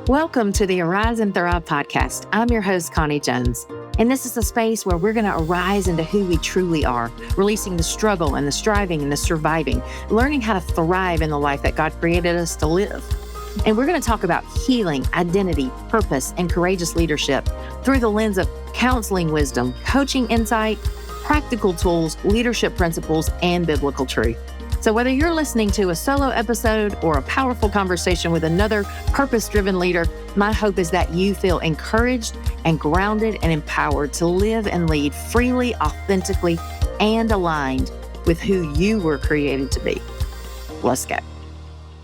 Welcome to the Arise and Thrive podcast. I'm your host, Connie Jones, and this is a space where we're going to arise into who we truly are, releasing the struggle and the striving and the surviving, learning how to thrive in the life that God created us to live. And we're going to talk about healing, identity, purpose, and courageous leadership through the lens of counseling wisdom, coaching insight, practical tools, leadership principles, and biblical truth. So whether you're listening to a solo episode or a powerful conversation with another purpose-driven leader, my hope is that you feel encouraged and grounded and empowered to live and lead freely, authentically, and aligned with who you were created to be. Let's go.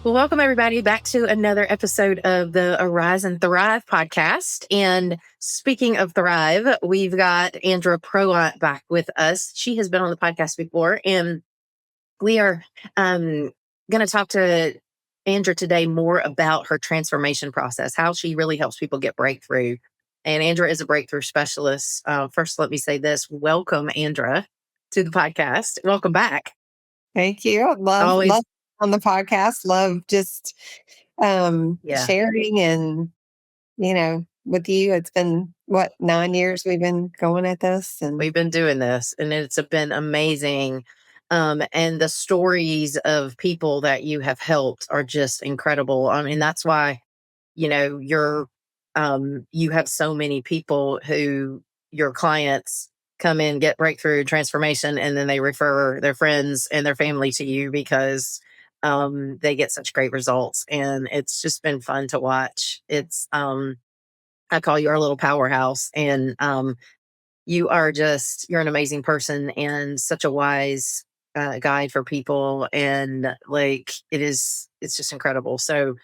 Well, welcome everybody back to another episode of the Arise and Thrive podcast. And speaking of Thrive, we've got Andra Prowant back with us. She has been on the podcast before, and we are going to talk to Andra today more about her transformation process, how she really helps people get breakthrough. And Andra is a breakthrough specialist. First, let me say this. Welcome, Andra, to the podcast. Welcome back. Thank you. Love on the podcast. Love just sharing and, with you. It's been, 9 years we've been going at this? And we've been doing this, and it's been amazing. And the stories of people that you have helped are just incredible. I mean, that's why, you have so many people who your clients come in, get breakthrough transformation, and then they refer their friends and their family to you because they get such great results. And it's just been fun to watch. It's, I call you our little powerhouse, and you're an amazing person and such a wise guide for people, and it's just incredible. So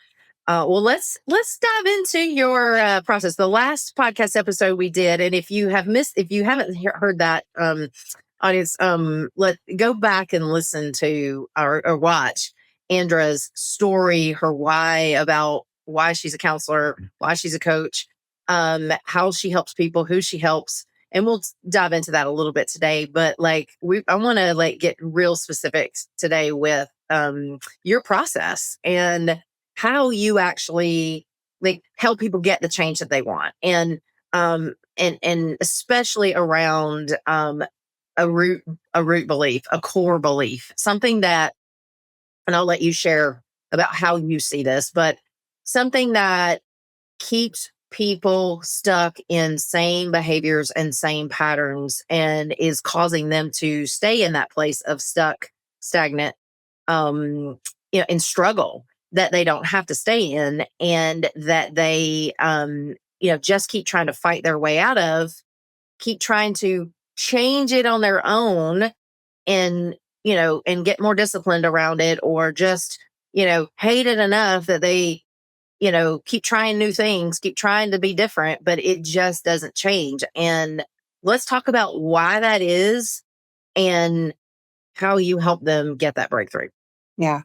well, let's dive into your process. The last podcast episode we did, and if you haven't heard that, audience, go back and listen to or watch Andra's story, her why, about why she's a counselor, why she's a coach, how she helps people, who she helps. And we'll dive into that a little bit today, but I want to get real specifics today with your process and how you actually help people get the change that they want, and especially around a root belief, a core belief, something that, and I'll let you share about how you see this, but something that keeps people stuck in same behaviors and same patterns and is causing them to stay in that place of stagnant, and struggle that they don't have to stay in, and that they, just keep trying to fight their way out of, keep trying to change it on their own and, and get more disciplined around it, or just, hate it enough that they, keep trying new things, keep trying to be different, but it just doesn't change. And let's talk about why that is and how you help them get that breakthrough. Yeah.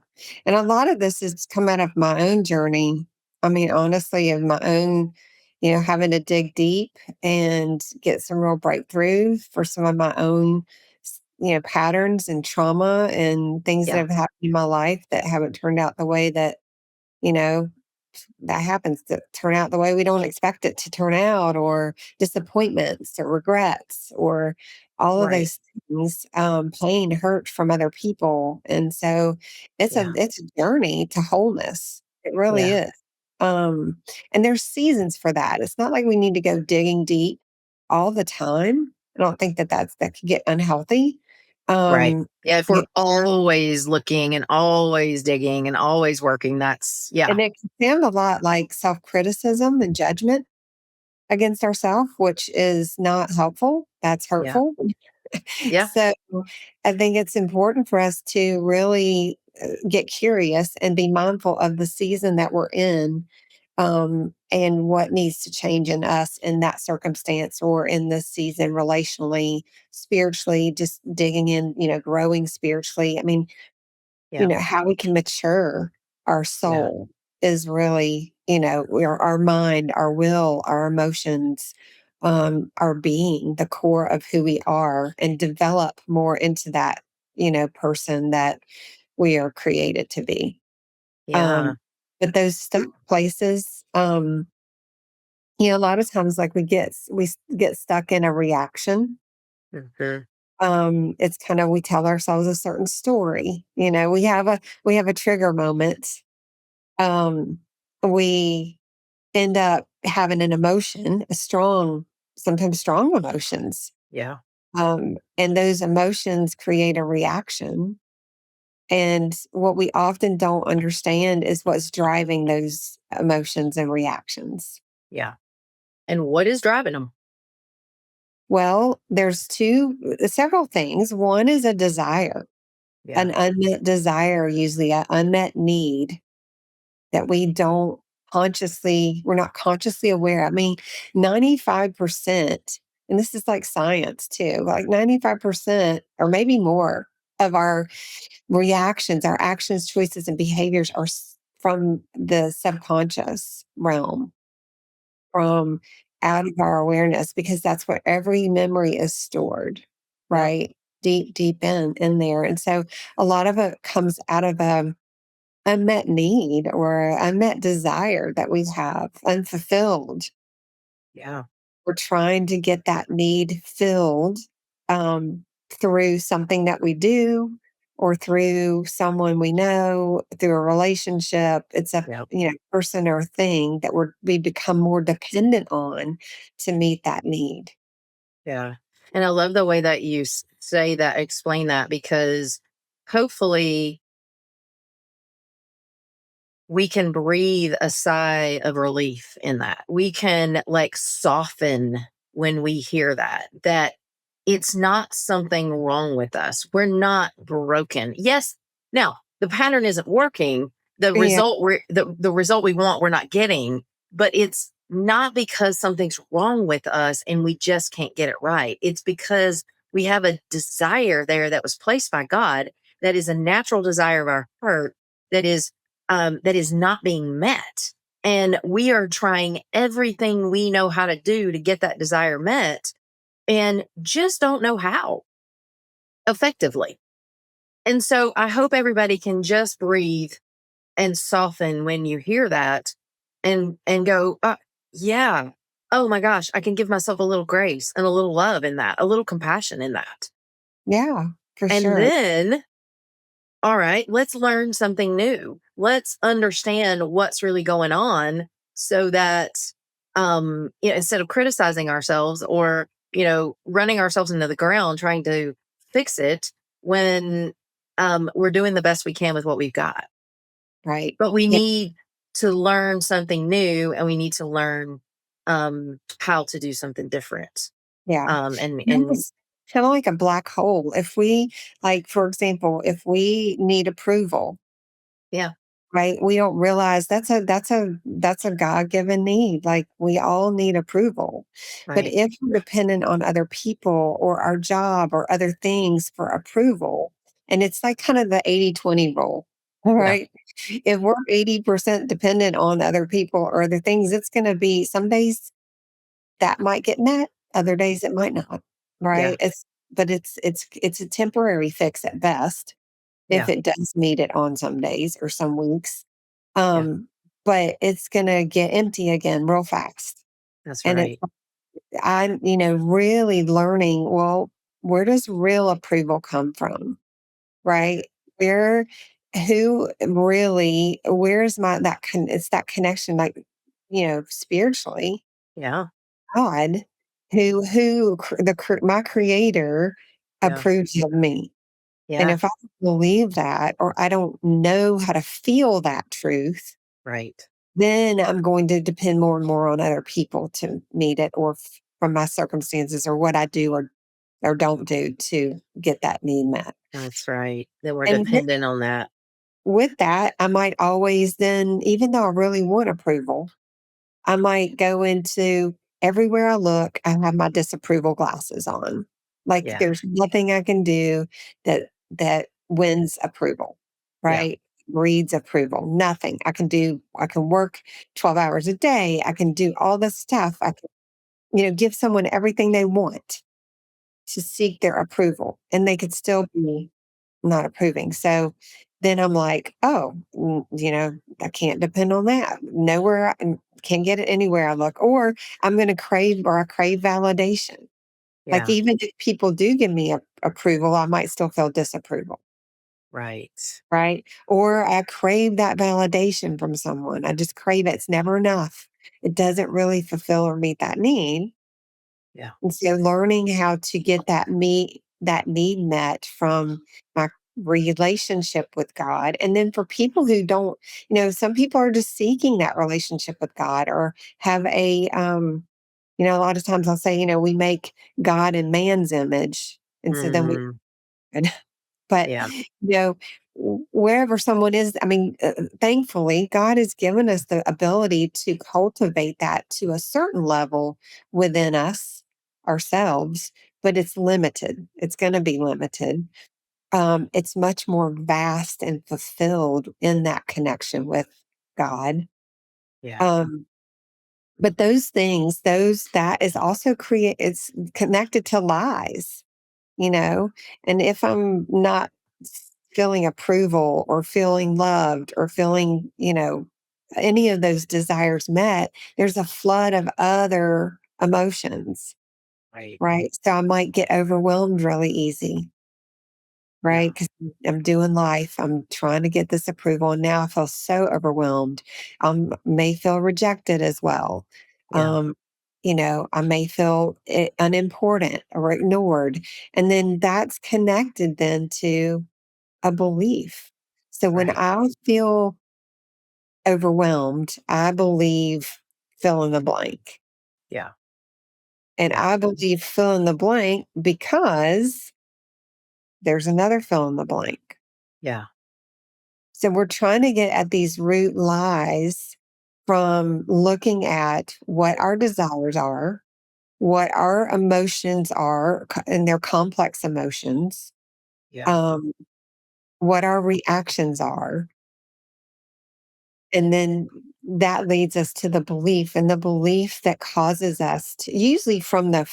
And a lot of this has come out of my own journey. I mean, honestly, of my own, having to dig deep and get some real breakthrough for some of my own, patterns and trauma and things that have happened in my life that haven't turned out the way that, that happens, to turn out the way we don't expect it to turn out, or disappointments or regrets or all of those things, pain, hurt from other people. And so it's a journey to wholeness. It really is. And there's seasons for that. It's not like we need to go digging deep all the time. I don't think that could get unhealthy. Right. Yeah. If we're always looking and always digging and always working, and it can sound a lot like self-criticism and judgment against ourselves, which is not helpful. That's hurtful. Yeah. So I think it's important for us to really get curious and be mindful of the season that we're in, and what needs to change in us in that circumstance, or in this season, relationally, spiritually, just digging in, growing spiritually. I mean, how we can mature our soul is really, our mind, our will, our emotions, our being, the core of who we are, and develop more into that, person that we are created to be. Yeah. But those stuck places, Um, a lot of times, like we get stuck in a reaction. Mhm. It's kind of we tell ourselves a certain story. We have a trigger moment. Um, we end up having an emotion, sometimes strong emotions. Yeah. And those emotions create a reaction. And what we often don't understand is what's driving those emotions and reactions. Yeah. And what is driving them? Well, several things. One is a desire, Yeah. an unmet desire, usually an unmet need that we're not consciously aware. I mean, 95%, and this is like science too, like 95% or maybe more of our reactions, our actions, choices, and behaviors are from the subconscious realm, from out of our awareness, because that's where every memory is stored, Yep. right? Deep, deep in there. And so a lot of it comes out of a unmet need or unmet desire that we have unfulfilled. Yeah. We're trying to get that need filled um, through something that we do or through someone we know, through a relationship. It's a Yep. person or thing that we become more dependent on to meet that need. Yeah. And I love the way that you say that, explain that, because hopefully we can breathe a sigh of relief in that. We can like soften when we hear that it's not something wrong with us. We're not broken. Yes, now the pattern isn't working. Yeah, The result we want we're not getting, but it's not because something's wrong with us and we just can't get it right. It's because we have a desire there that was placed by God, that is a natural desire of our heart, that is not being met. And we are trying everything we know how to do to get that desire met and just don't know how effectively. And so I hope everybody can just breathe and soften when you hear that, and go, yeah, oh my gosh, I can give myself a little grace and a little love in that, a little compassion in that. yeah, for And sure. then, all right, let's learn something new. Let's understand what's really going on so that instead of criticizing ourselves or, running ourselves into the ground trying to fix it when we're doing the best we can with what we've got. Right. But we Yeah. need to learn something new, and we need to learn how to do something different. Yeah. And It's kind of like a black hole. Like, for example, if we need approval, yeah, right? We don't realize that's a God-given need. Like we all need approval. But right. if we're dependent on other people or our job or other things for approval, and it's like kind of the 80-20 rule. All Yeah, right. If we're 80% dependent on other people or other things, it's going to be some days that might get met, other days it might not. yeah, Right. It's a temporary fix at best if yeah, it does meet it on some days or some weeks. yeah. Um, but it's gonna get empty again real fast. That's And right. I'm really learning, well, where does real approval come from? Right? Where where's it's that connection, like, spiritually, Yeah, God, my creator yeah, approves of me. And yeah. if I don't believe that, or I don't know how to feel that truth, Right. then I'm going to depend more and more on other people to meet it, or from my circumstances or what I do or don't do to get that need met. That's right. That we're And then dependent on that. with that, I might always then, even though I really want approval, I might go into everywhere I look, I have my disapproval glasses on. Like Yeah, there's nothing I can do that wins approval, yeah, right? Breeds approval. Nothing. I can work 12 hours a day. I can do all this stuff. I can, give someone everything they want to seek their approval, and they could still be not approving. So then I'm like, oh, I can't depend on that. Nowhere. Can't get it anywhere I look. Or I'm going to crave, or I crave validation. Like, Yeah. even if people do give me approval, I might still feel disapproval. Right. Right. Or I crave that validation from someone. I just crave it. It's never enough. It doesn't really fulfill or meet that need. Yeah. And so learning how to get that need met from my relationship with God. And then for people who don't, some people are just seeking that relationship with God, or have a lot of times I'll say, we make God in man's image. And so then we Mhm. but, Yeah. wherever someone is, I mean, thankfully, God has given us the ability to cultivate that to a certain level within us, ourselves, but it's limited. It's going to be limited. It's much more vast and fulfilled in that connection with God. Yeah. Um, but those things, that is also it's connected to lies, you know? And if I'm not feeling approval or feeling loved or feeling, any of those desires met, there's a flood of other emotions, Right. right? So I might get overwhelmed really easy, Yeah. right? Because I'm doing life, I'm trying to get this approval. And now I feel so overwhelmed. May feel rejected as well. Yeah. Um, I may feel unimportant or ignored. And then that's connected then to a belief. So when Right. I feel overwhelmed, I believe fill in the blank. Yeah. And Yeah. I believe fill in the blank because there's another fill in the blank. Yeah. So we're trying to get at these root lies from looking at what our desires are, what our emotions are, and their complex emotions, Yeah. um, what our reactions are. And then that leads us to the belief, and the belief that causes us to, usually from the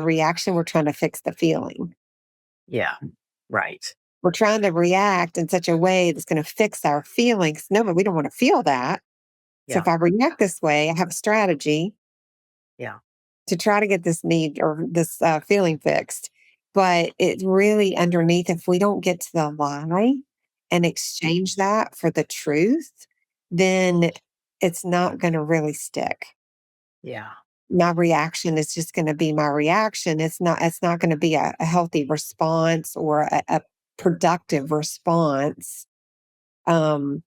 reaction, we're trying to fix the feeling. Yeah. Right. We're trying to react in such a way that's going to fix our feelings. No, but we don't want to feel that. So Yeah. if I react this way, I have a strategy Yeah. to try to get this need or this feeling fixed. But it really underneath, if we don't get to the lie and exchange that for the truth, then it's not going to really stick. Yeah. My reaction is just going to be my reaction. It's not going to be a healthy response or a productive response. Um,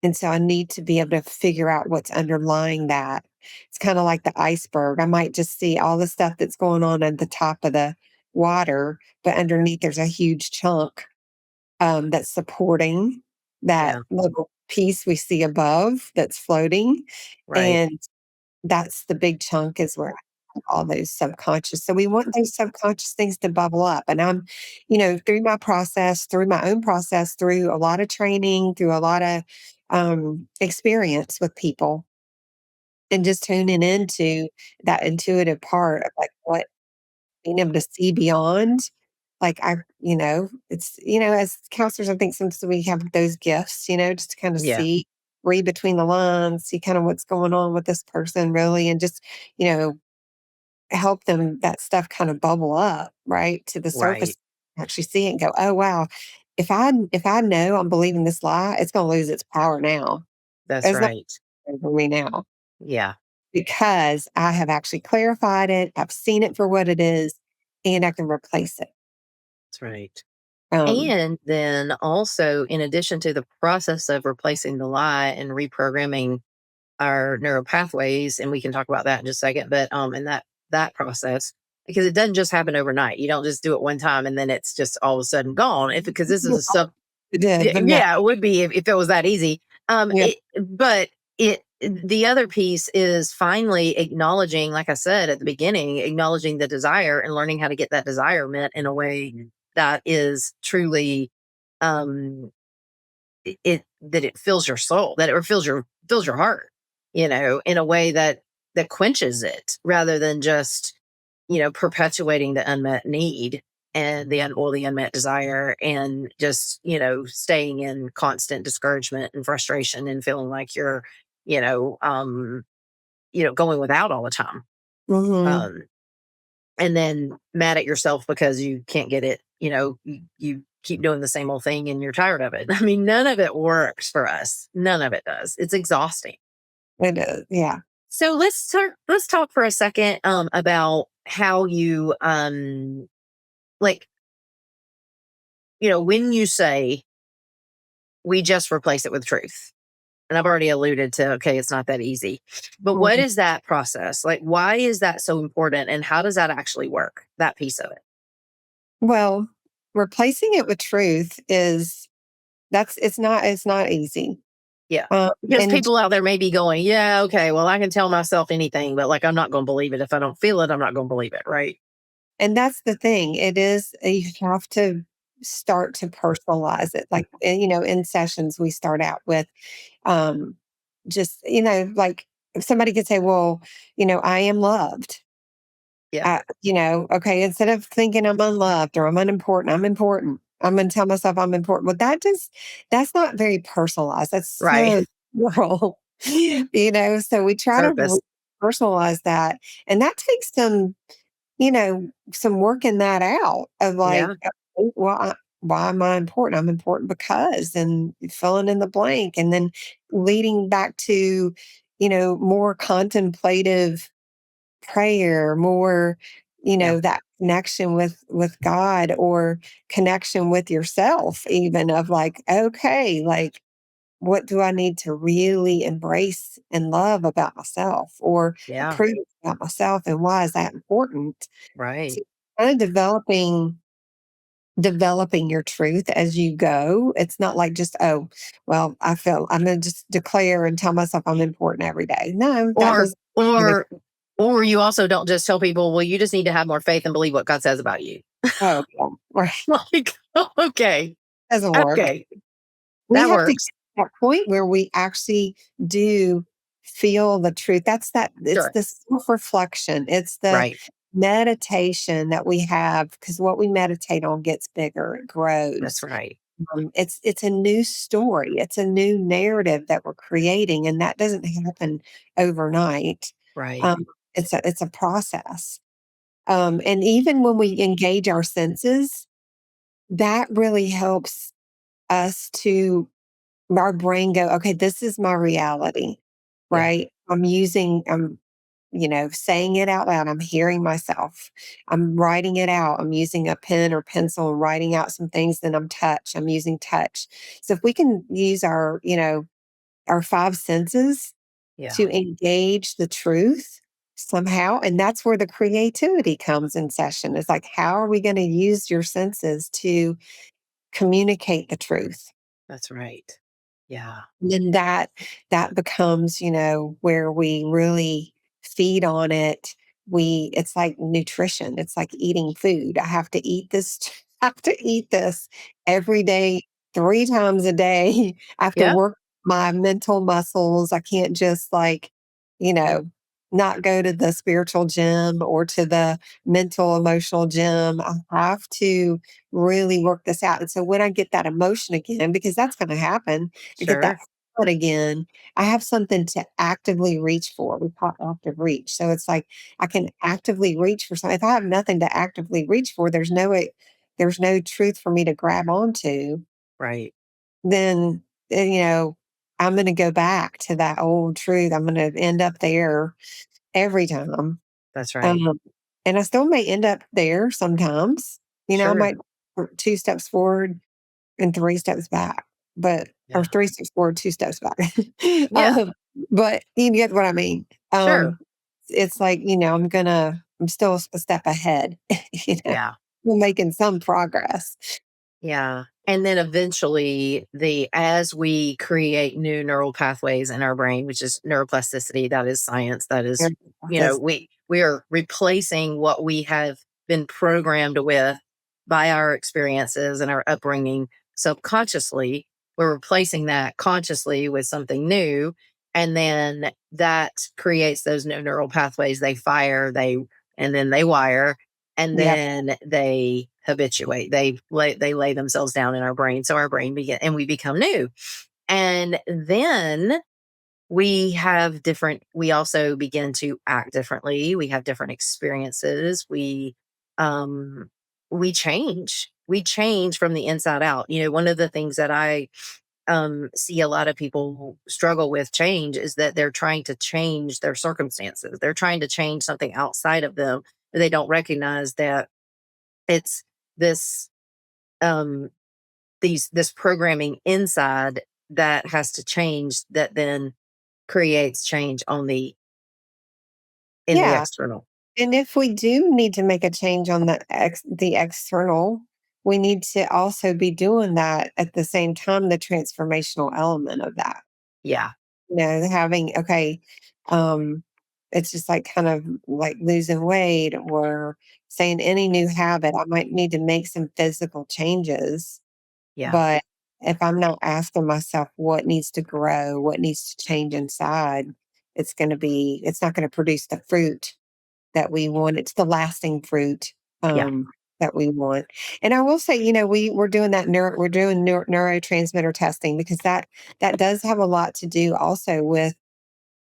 And so I need to be able to figure out what's underlying that. It's kind of like the iceberg. I might just see all the stuff that's going on at the top of the water, but underneath there's a huge chunk that's supporting that Yeah. little piece we see above that's floating. Right. And that's the big chunk, is where I have all those subconscious. So we want those subconscious things to bubble up. And I'm, through my process, through my own process, through a lot of training, through a lot of experience with people, and just tuning into that intuitive part of like what being able to see beyond. Like it's, as counselors, I think sometimes we have those gifts, just to kind of Yeah. see, read between the lines, see kind of what's going on with this person really, and just, you know, help them, that stuff kind of bubble up, right, to the surface, Right. actually see it and go, oh wow, if I know I'm believing this lie, it's gonna lose its power now. That's It's not right. over me now, Yeah. because I have actually clarified it, I've seen it for what it is, and I can replace it. That's right. Um, And then also, in addition to the process of replacing the lie and reprogramming our neural pathways, and we can talk about that in just a second, but in that process, because it doesn't just happen overnight. You don't just do it one time and then it's just all of a sudden gone. If because this is a sub it did, but no, yeah, it would be if it was that easy. yeah, But the other piece is finally acknowledging, like I said at the beginning, acknowledging the desire and learning how to get that desire met in a way that is truly um it that it fills your soul, that it fills your heart, in a way that quenches it rather than just, perpetuating the unmet need and the unmet desire, and just, staying in constant discouragement and frustration and feeling like you're you know, going without all the time. Mhm. Um, and then mad at yourself because you can't get it, you keep doing the same old thing and you're tired of it. I mean, none of it works for us. None of it does. It's exhausting. It is, yeah. So let's talk for a second about how you like, when you say we just replace it with truth. And I've already alluded to, okay, it's not that easy. But what Mhm. is that process? Like, why is that so important? And how does that actually work? That piece of it. Well, replacing it with truth is that's it's not easy. Yeah. Because And people out there may be going, yeah, okay, well, I can tell myself anything, but like, I'm not going to believe it. If I don't feel it, I'm not going to believe it. Right. that's the thing. It is you have to start to personalize it. Like in sessions we start out with um just like if somebody could say, well, I am loved. Yeah. Okay, instead of thinking I'm unloved or I'm unimportant, I'm important. I'm going to tell myself I'm important. Well, that's not very personalized. That's Right. so rural, So we try to Surface. personalize that. And that takes some working that out of like, Yeah. well, why am I important? I'm important because, and filling in the blank. And then leading back to, more contemplative prayer, more Yeah. that connection with God or connection with yourself, even of like, okay, like what do I need to really embrace and love about myself or Yeah. approve about myself, and why is that important? So Right. kind of developing your truth as you go. It's not like just, oh, well, I feel I'm gonna just declare and tell myself I'm important every day. No, that Or, doesn't or, or you also don't just tell people, well, you just need to have more faith and believe what God says about you. oh, yeah, right. Like, okay. Doesn't work. Okay. We That have to get works. to that point where we actually do feel the truth. It's Sure. the self-reflection. It's the Right. meditation that we have because what we meditate on gets bigger, it That's grows. right. It's a new story. It's a new narrative that we're creating, and that doesn't happen overnight. Right. Um, it's a process. And even when we engage our senses, that really helps us to our brain go, okay, this is my reality, Yeah. right? I'm saying it out loud. I'm hearing myself. I'm writing it out. I'm using a pen or pencil and writing out some things. Then I'm using touch. So if we can use our five senses Yeah. to engage the truth somehow, and that's where the creativity comes in session. It's like, how are we going to use your senses to communicate the truth? That's right. Yeah. Then that becomes, where we really feed on it. It's like nutrition. It's like eating food. I have to eat this. I have to eat this every day, 3 times a day. I have to Yeah. work my mental muscles. I can't just like, you know, not go to the spiritual gym or to the mental emotional gym. I have to really work this out. And so when I get that emotion again, because that's going to happen, I get that Sure. but again, I have something to actively reach for. We call it active reach. So it's like I can actively reach for something. If I have nothing to actively reach for, there's no truth for me to grab onto, Right. then I'm gonna go back to that old truth. I'm gonna end up there every time. That's right. Um, and I still may end up there sometimes. I Sure. might 2 steps forward and 3 steps back, but or Yeah. 3 steps forward, 2 steps back. Yeah. Um, but you get what I mean. Sure. It's like, I'm still a step ahead, you know, Yeah. we're making some progress. Yeah. And then eventually as we create new neural pathways in our brain, which is neuroplasticity, that is science, that is, There's this. we are replacing what we have been programmed with by our experiences and our upbringing subconsciously. We're replacing that consciously with something new. And then that creates those new neural pathways. They fire, and then they wire, and Yep. then they habituate. They lay themselves down in our brain, so our brain begin and we become new. And then we also begin to act differently. We have different experiences. Um, we change from the inside out. One of the things that I see a lot of people struggle with change is that they're trying to change their circumstances. They're trying to change something outside of them. They don't recognize that it's this um this programming inside that has to change, that then creates change in the Yeah. external. And if we do need to make a change on the external, we need to also be doing that at the same time, the transformational element of that. Yeah. Having, okay, um, it's just like kind of like losing weight or saying any new habit, I might need to make some physical changes. Yeah. But if I'm not asking myself what needs to grow, what needs to change inside, it's not going to produce the fruit that we want. It's the lasting fruit Yeah. that we want. And I will say, we're doing neurotransmitter testing because that does have a lot to do also with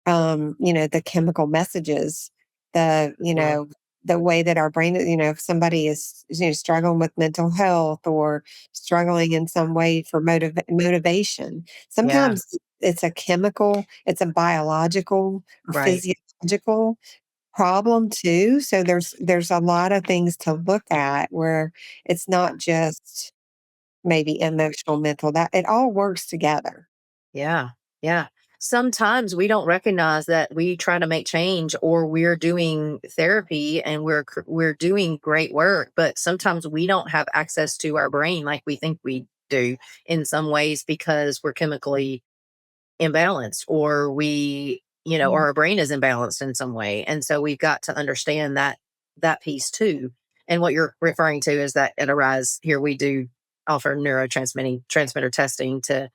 the chemical messages, the Yeah. the way that our brain, if somebody is struggling with mental health or struggling in some way for motivation, Yeah. sometimes it's a chemical, it's a biological or Right. physiological problem too. So there's a lot of things to look at where it's not just maybe emotional, mental, that it all works together. Yeah. Yeah. Sometimes we don't recognize that we try to make change, or we're doing therapy and we're doing great work, but sometimes we don't have access to our brain like we think we do in some ways, because we're chemically imbalanced, or or Mm. our brain is imbalanced in some way. And so we've got to understand that piece too. And what you're referring to is that at Arise here, we do offer transmitter testing to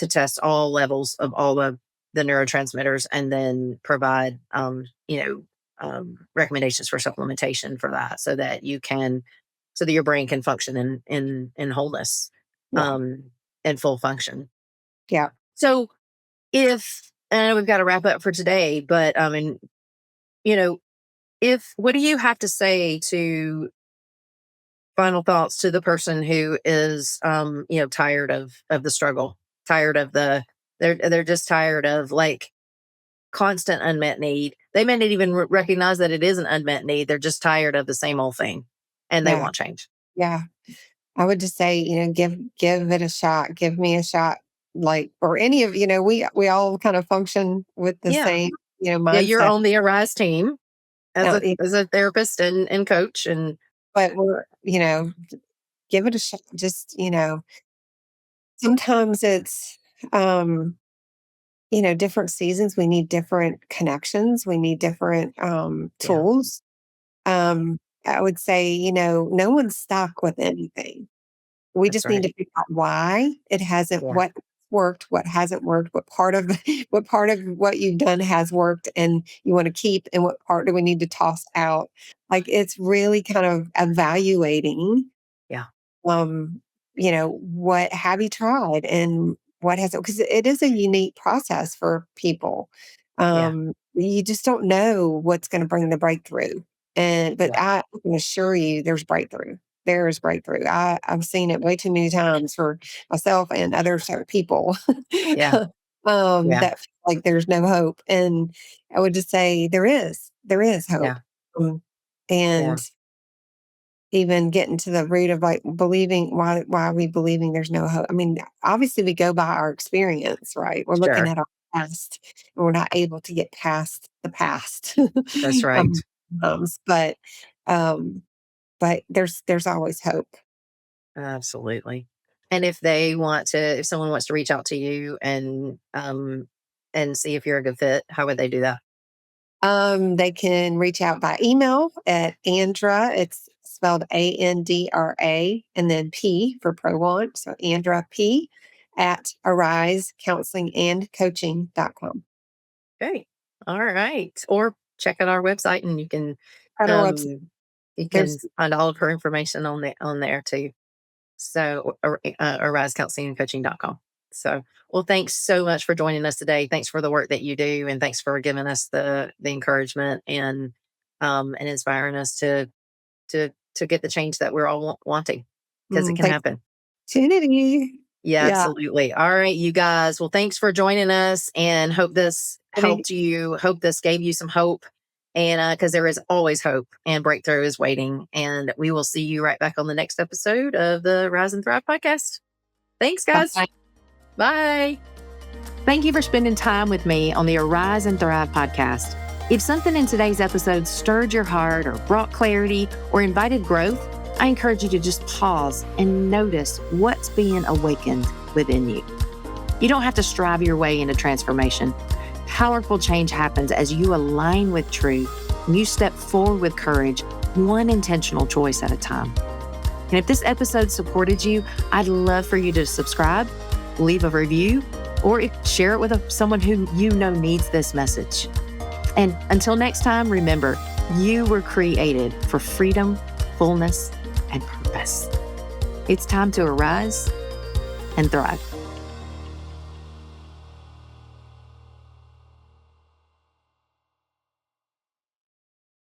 test all levels of all of the neurotransmitters, and then provide recommendations for supplementation for that, so that your brain can function in wholeness, Yeah. um and full function. Yeah. So, if I know we've got to wrap up for today, but and you know, if what do you have to say to final thoughts to the person who is tired of the struggle, tired of they're just tired of, like, constant unmet need. They may not even recognize that it is an unmet need. They're just tired of the same old thing, and they Yeah. want change. Yeah. I would just say, give it a shot. Give me a shot. Like, or any of, we all kind of function with the Yeah. same, Yeah, you're mindset. on the Arise team as Uh, a therapist and coach, and but give it a shot. Just, sometimes it's, um, different seasons. We need different connections. We need different yeah, tools. I would say, no one's stuck with anything. We that's just need to right. figure out why it hasn't, Yeah. what worked, what hasn't worked, what part of what part of what you've done has worked and you want to keep, and what part do we need to toss out. Like, it's really kind of evaluating, Yeah. um, what have you tried and what hasn't, because it is a unique process for people. Yeah. You just don't know what's going to bring the breakthrough. But Yeah. I can assure you there's breakthrough. There is breakthrough. I've seen it way too many times for myself and other certain people Yeah. Yeah. that feel like there's no hope. And I would just say there is hope. Yeah. Um, Yeah. and even getting to the root of, like, believing, why are we believing there's no hope? I mean, obviously we go by our experience, right? We're looking Sure. at our past and we're not able to get past the past. That's right. um, but um, there's always hope. Absolutely. And if someone wants to reach out to you and see if you're a good fit, how would they do that? They can reach out by email at Andra. It's spelled Andra and then P for Prowant. So Andra P at arisecounselingandcoaching.com. Great. All right. Or check out our website, and At our website, um you can there's find all of her information on there too. So arisecounselingandcoaching.com. So, well, thanks so much for joining us today. Thanks for the work that you do, and thanks for giving us the encouragement and inspiring us to get the change that we're all wanting, because it can Thanks happen. for the opportunity. Yeah, Yeah. absolutely. All right, you guys. Well, thanks for joining us, and hope this Any- helped you. Hope this gave you some hope, and because there is always hope, and breakthrough is waiting. And we will see you right back on the next episode of the Rise and Thrive podcast. Thanks, guys. Bye. Bye. Thank you for spending time with me on the Arise and Thrive podcast. If something in today's episode stirred your heart or brought clarity or invited growth, I encourage you to just pause and notice what's being awakened within you. You don't have to strive your way into transformation. Powerful change happens as you align with truth and you step forward with courage, one intentional choice at a time. And if this episode supported you, I'd love for you to subscribe, leave a review, or share it with someone who you know needs this message. And until next time, remember, you were created for freedom, fullness, and purpose. It's time to arise and thrive.